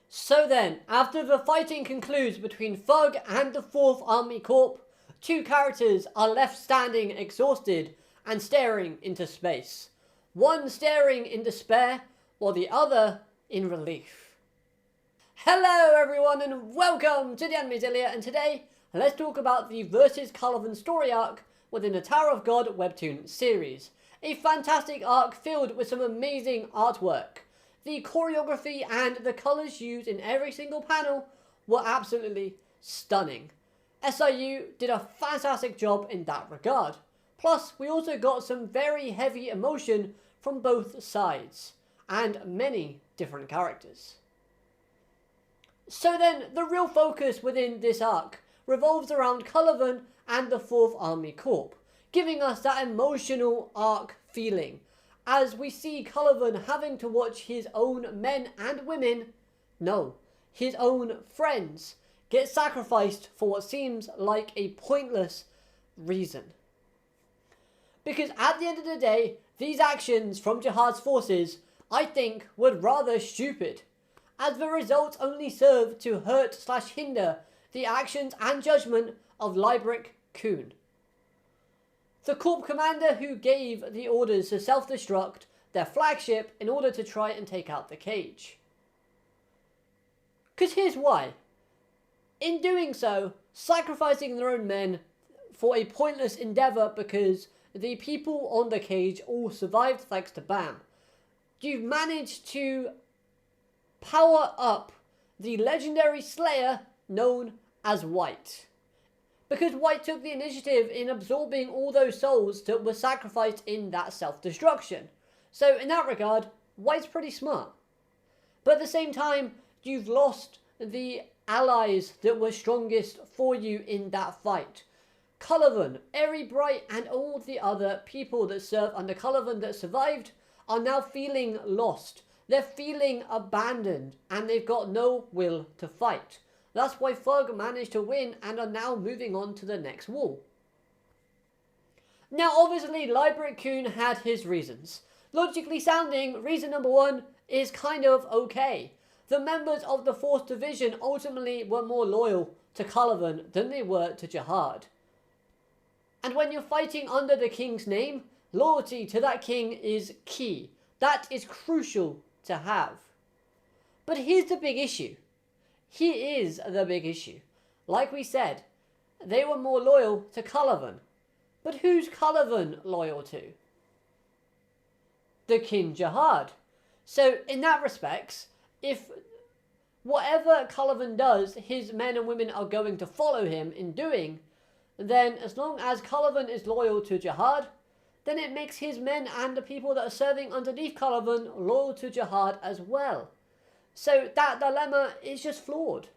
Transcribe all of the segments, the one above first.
So then, after the fighting concludes between Thug and the 4th Army Corps, two characters are left standing exhausted and staring into space. One staring in despair, while the other in relief. Hello everyone and welcome to the Anime Zillia, and today let's talk about the Versus Kallavan story arc within the Tower of God webtoon series. A fantastic arc filled with some amazing artwork. The choreography and the colours used in every single panel were absolutely stunning. SIU did a fantastic job in that regard. Plus, we also got some very heavy emotion from both sides, and many different characters. So then, the real focus within this arc revolves around Kallavan and the 4th Army Corps, giving us that emotional arc feeling, as we see Kallavan having to watch his own men and women, no, his own friends, get sacrificed for what seems like a pointless reason. Because at the end of the day, these actions from Jihad's forces, I think, were rather stupid, as the results only serve to hurt/hinder the actions and judgment of Librick Khun, the Corps commander who gave the orders to self-destruct their flagship in order to try and take out the cage. Because here's why. In doing so, sacrificing their own men for a pointless endeavour because the people on the cage all survived thanks to BAM. You've managed to power up the legendary slayer known as White. Because White took the initiative in absorbing all those souls that were sacrificed in that self-destruction. So in that regard, White's pretty smart. But at the same time, you've lost the allies that were strongest for you in that fight. Kallavan, Eri Bright, and all the other people that serve under Kallavan that survived are now feeling lost. They're feeling abandoned, and they've got no will to fight. That's why Thug managed to win and are now moving on to the next wall. Now obviously Librick Khun had his reasons. Logically sounding, reason number one is kind of okay. The members of the 4th Division ultimately were more loyal to Kallavan than they were to Jihad. And when you're fighting under the king's name, loyalty to that king is key. That is crucial to have. But here's the big issue. He is the big issue. Like we said, they were more loyal to Kallavan. But who's Kallavan loyal to? The King Jihad. So in that respects, if whatever Kallavan does, his men and women are going to follow him in doing, then as long as Kallavan is loyal to Jihad, then it makes his men and the people that are serving underneath Kallavan loyal to Jihad as well. So that dilemma is just flawed.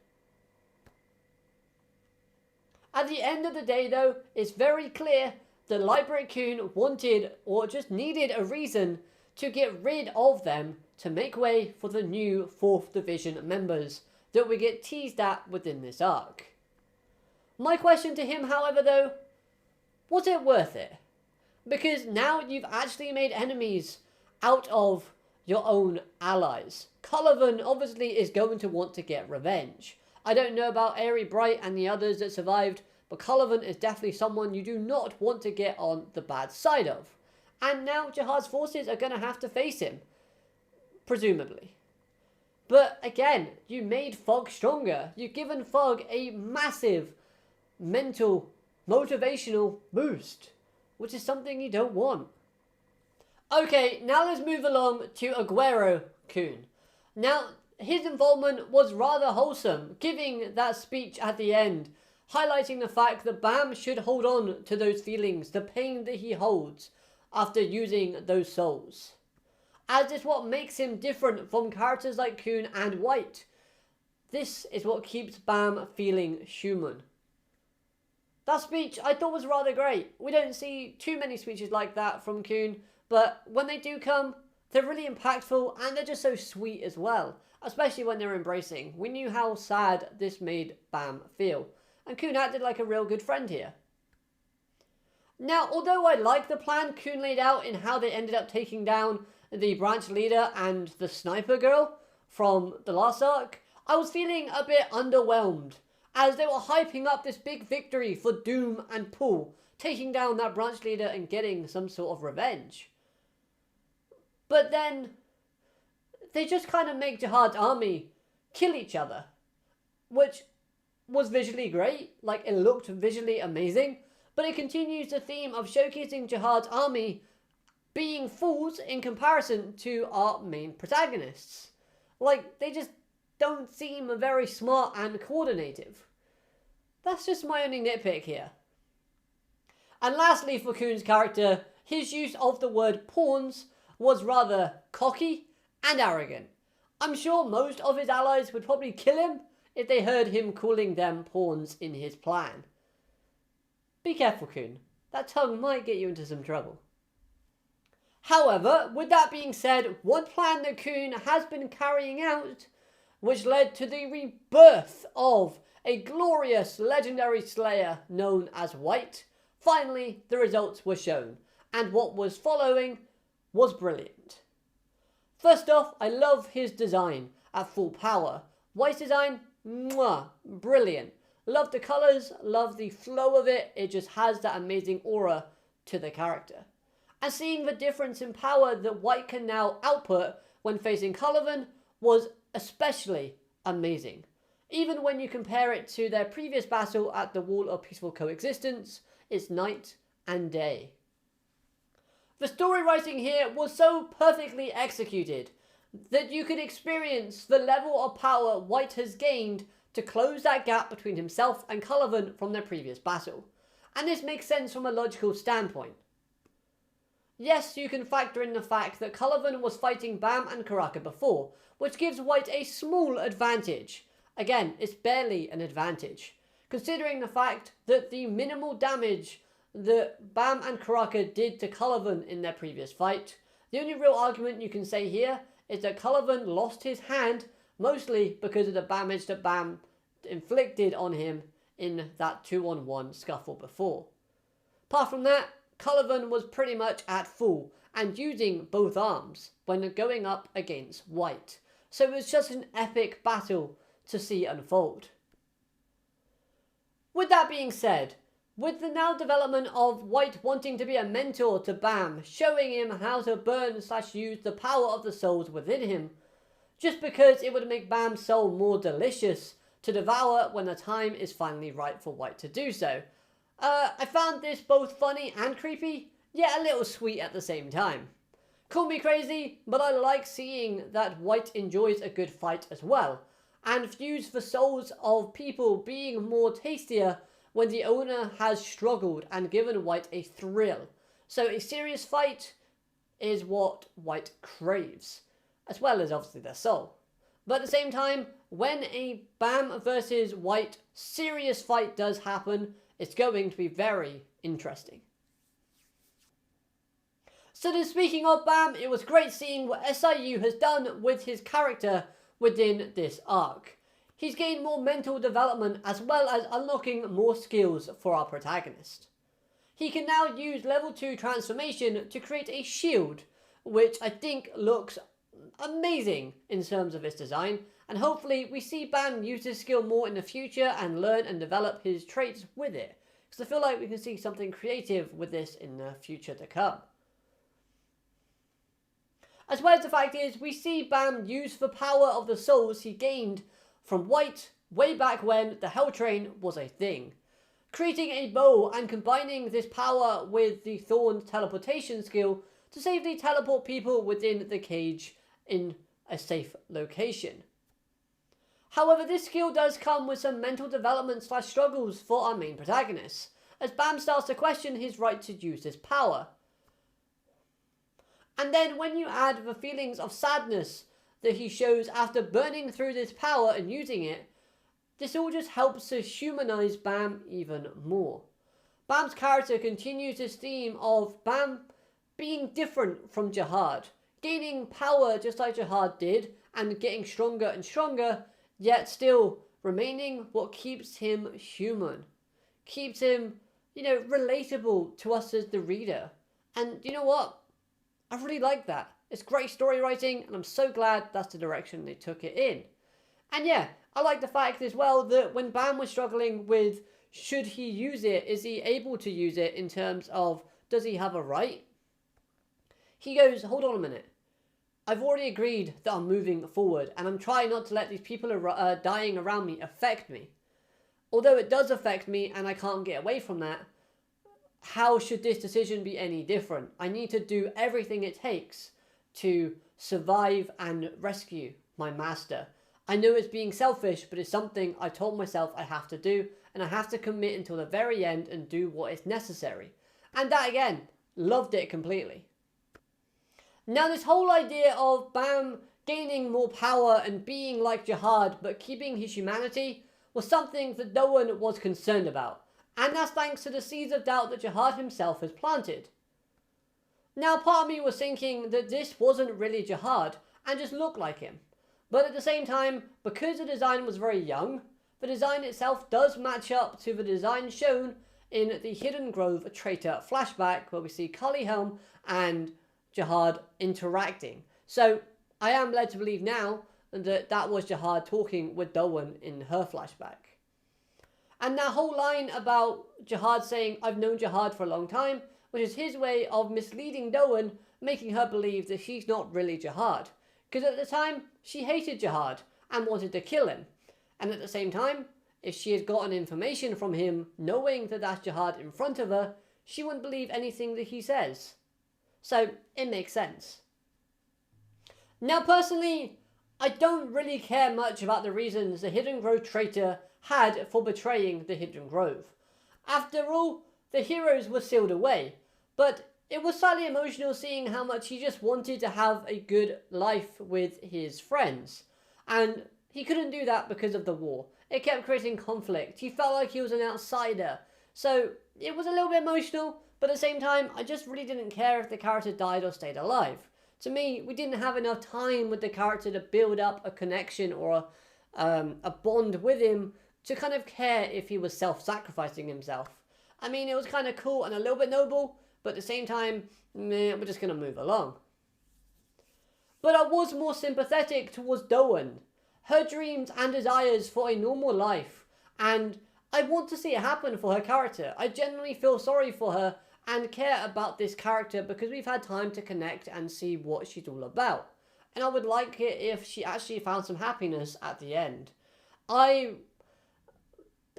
At the end of the day though, it's very clear that Librick Khun wanted or just needed a reason to get rid of them to make way for the new 4th Division members that we get teased at within this arc. My question to him, however though, was it worth it? Because now you've actually made enemies out of your own allies. Kallavan obviously is going to want to get revenge. I don't know about Eri Bright and the others that survived, but Kallavan is definitely someone you do not want to get on the bad side of. And now Jihad's forces are going to have to face him, presumably. But again, you made Thug stronger. You've given Thug a massive mental, motivational boost, which is something you don't want. Okay, now let's move along to Aguero Khun. Now, his involvement was rather wholesome, giving that speech at the end, highlighting the fact that Bam should hold on to those feelings, the pain that he holds after using those souls. As is what makes him different from characters like Khun and White. This is what keeps Bam feeling human. That speech I thought was rather great. We don't see too many speeches like that from Khun, but when they do come, they're really impactful and they're just so sweet as well, especially when they're embracing. We knew how sad this made Bam feel, and Khun acted like a real good friend here. Now, although I like the plan Khun laid out in how they ended up taking down the branch leader and the sniper girl from the last arc, I was feeling a bit underwhelmed, as they were hyping up this big victory for Doom and Paul, taking down that branch leader and getting some sort of revenge. But then, they just kind of make Jihad's army kill each other, which was visually great, like it looked visually amazing, but it continues the theme of showcasing Jihad's army being fools in comparison to our main protagonists. Like, they just don't seem very smart and coordinative. That's just my only nitpick here. And lastly, for Khun's character, his use of the word pawns was rather cocky and arrogant. I'm sure most of his allies would probably kill him if they heard him calling them pawns in his plan. Be careful, Khun. That tongue might get you into some trouble. However, with that being said, one plan that Khun has been carrying out, which led to the rebirth of a glorious legendary slayer known as White, finally the results were shown, and what was following was brilliant. First off, I love his design at full power. White's design, mwah, brilliant. Love the colours, love the flow of it, it just has that amazing aura to the character. And seeing the difference in power that White can now output when facing Kallavan was especially amazing. Even when you compare it to their previous battle at the Wall of Peaceful Coexistence, it's night and day. The story writing here was so perfectly executed that you could experience the level of power White has gained to close that gap between himself and Kallavan from their previous battle. And this makes sense from a logical standpoint. Yes, you can factor in the fact that Kallavan was fighting Bam and Karaka before, which gives White a small advantage. Again, it's barely an advantage, considering the fact that the minimal damage that Bam and Karaka did to Kallavan in their previous fight. The only real argument you can say here is that Kallavan lost his hand mostly because of the damage that Bam inflicted on him in that 2-on-1 scuffle before. Apart from that, Kallavan was pretty much at full and using both arms when going up against White. So it was just an epic battle to see unfold. With that being said, with the now development of White wanting to be a mentor to Bam, showing him how to burn/use the power of the souls within him, just because it would make Bam's soul more delicious to devour when the time is finally right for White to do so. I found this both funny and creepy, yet a little sweet at the same time. Call me crazy, but I like seeing that White enjoys a good fight as well, and views the souls of people being more tastier when the owner has struggled and given White a thrill. So a serious fight is what White craves, as well as obviously their soul. But at the same time, when a Bam versus White serious fight does happen, it's going to be very interesting. So then, speaking of Bam, it was great seeing what SIU has done with his character within this arc. He's gained more mental development as well as unlocking more skills for our protagonist. He can now use level 2 transformation to create a shield, which I think looks amazing in terms of its design, and hopefully we see Bam use this skill more in the future and learn and develop his traits with it, because I feel like we can see something creative with this in the future to come. As well as the fact is, we see Bam use the power of the souls he gained from White way back when the Hell Train was a thing. Creating a bow and combining this power with the Thorn's teleportation skill to safely teleport people within the cage in a safe location. However, this skill does come with some mental development/struggles for our main protagonist, as Bam starts to question his right to use this power. And then when you add the feelings of sadness that he shows after burning through this power and using it, this all just helps to humanize Bam even more. Bam's character continues this theme of Bam being different from Jihad, gaining power just like Jihad did and getting stronger and stronger, yet still remaining what keeps him human, keeps him, relatable to us as the reader. And you know what? I really like that. It's great story writing, and I'm so glad that's the direction they took it in. And yeah, I like the fact as well that when Bam was struggling with should he use it, is he able to use it in terms of does he have a right? He goes, hold on a minute. I've already agreed that I'm moving forward and I'm trying not to let these people dying around me affect me. Although it does affect me and I can't get away from that, how should this decision be any different? I need to do everything it takes to survive and rescue my master. I know it's being selfish, but it's something I told myself I have to do, and I have to commit until the very end and do what is necessary. And that again, loved it completely. Now this whole idea of Bam gaining more power and being like Jihad but keeping his humanity was something that no one was concerned about. And that's thanks to the seeds of doubt that Jihad himself has planted. Now part of me was thinking that this wasn't really Jihad and just looked like him. But at the same time, because the design was very young, the design itself does match up to the design shown in the Hidden Grove Traitor flashback where we see Kallavan and Jihad interacting. So I am led to believe now that that was Jihad talking with Doan in her flashback. And that whole line about Jihad saying, I've known Jihad for a long time, which is his way of misleading Doan, making her believe that she's not really Jihad. Because at the time, she hated Jihad and wanted to kill him. And at the same time, if she had gotten information from him, knowing that that's Jihad in front of her, she wouldn't believe anything that he says. So, it makes sense. Now personally, I don't really care much about the reasons the Hidden Grove traitor had for betraying the Hidden Grove. After all, the heroes were sealed away, but it was slightly emotional seeing how much he just wanted to have a good life with his friends. And he couldn't do that because of the war. It kept creating conflict. He felt like he was an outsider. So it was a little bit emotional, but at the same time, I just really didn't care if the character died or stayed alive. To me, we didn't have enough time with the character to build up a connection or a bond with him to kind of care if he was self-sacrificing himself. I mean, it was kind of cool and a little bit noble, but at the same time, we're just going to move along. But I was more sympathetic towards Doan, her dreams and desires for a normal life, and I want to see it happen for her character. I genuinely feel sorry for her and care about this character because we've had time to connect and see what she's all about. And I would like it if she actually found some happiness at the end. I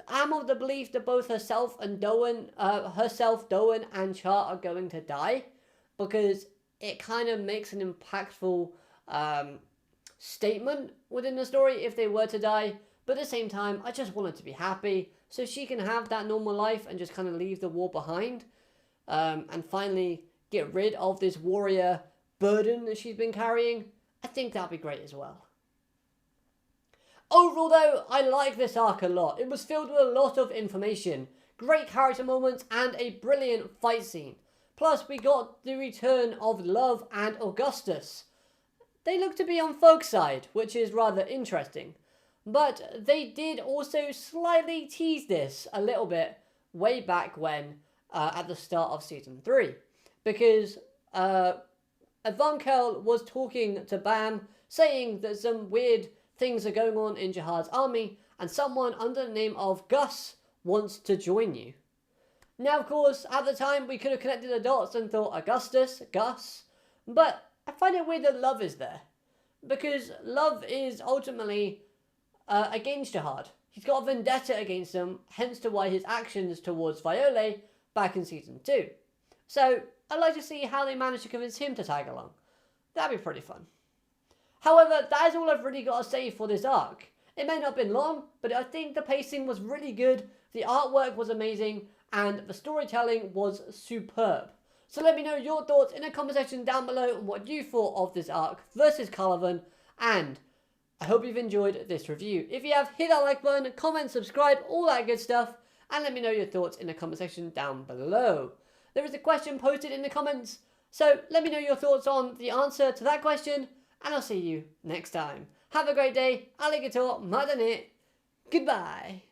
am of the belief that both herself, Doan and Char are going to die because it kind of makes an impactful statement within the story if they were to die. But at the same time, I just want her to be happy so she can have that normal life and just kind of leave the war behind and finally get rid of this warrior burden that she's been carrying. I think that'd be great as well. Overall though, I like this arc a lot. It was filled with a lot of information, great character moments and a brilliant fight scene. Plus we got the return of Love and Augustus. They look to be on Folk's side, which is rather interesting. But they did also slightly tease this a little bit way back when, at the start of Season 3. Because Ivankel was talking to Bam, saying that some weird things are going on in Jihad's army, and someone under the name of Gus wants to join you. Now, of course, at the time, we could have connected the dots and thought Augustus, Gus, but I find it weird that Love is there. Because Love is ultimately against Jihad. He's got a vendetta against them, hence to why his actions towards Viole back in Season 2. So, I'd like to see how they manage to convince him to tag along. That'd be pretty fun. However, that is all I've really got to say for this arc. It may not have been long, but I think the pacing was really good, the artwork was amazing, and the storytelling was superb. So let me know your thoughts in the comment section down below on what you thought of this arc versus Kallavan, and I hope you've enjoyed this review. If you have, hit that like button, comment, subscribe, all that good stuff, and let me know your thoughts in the comment section down below. There is a question posted in the comments, so let me know your thoughts on the answer to that question, and I'll see you next time. Have a great day. Alligator, madanit. Goodbye.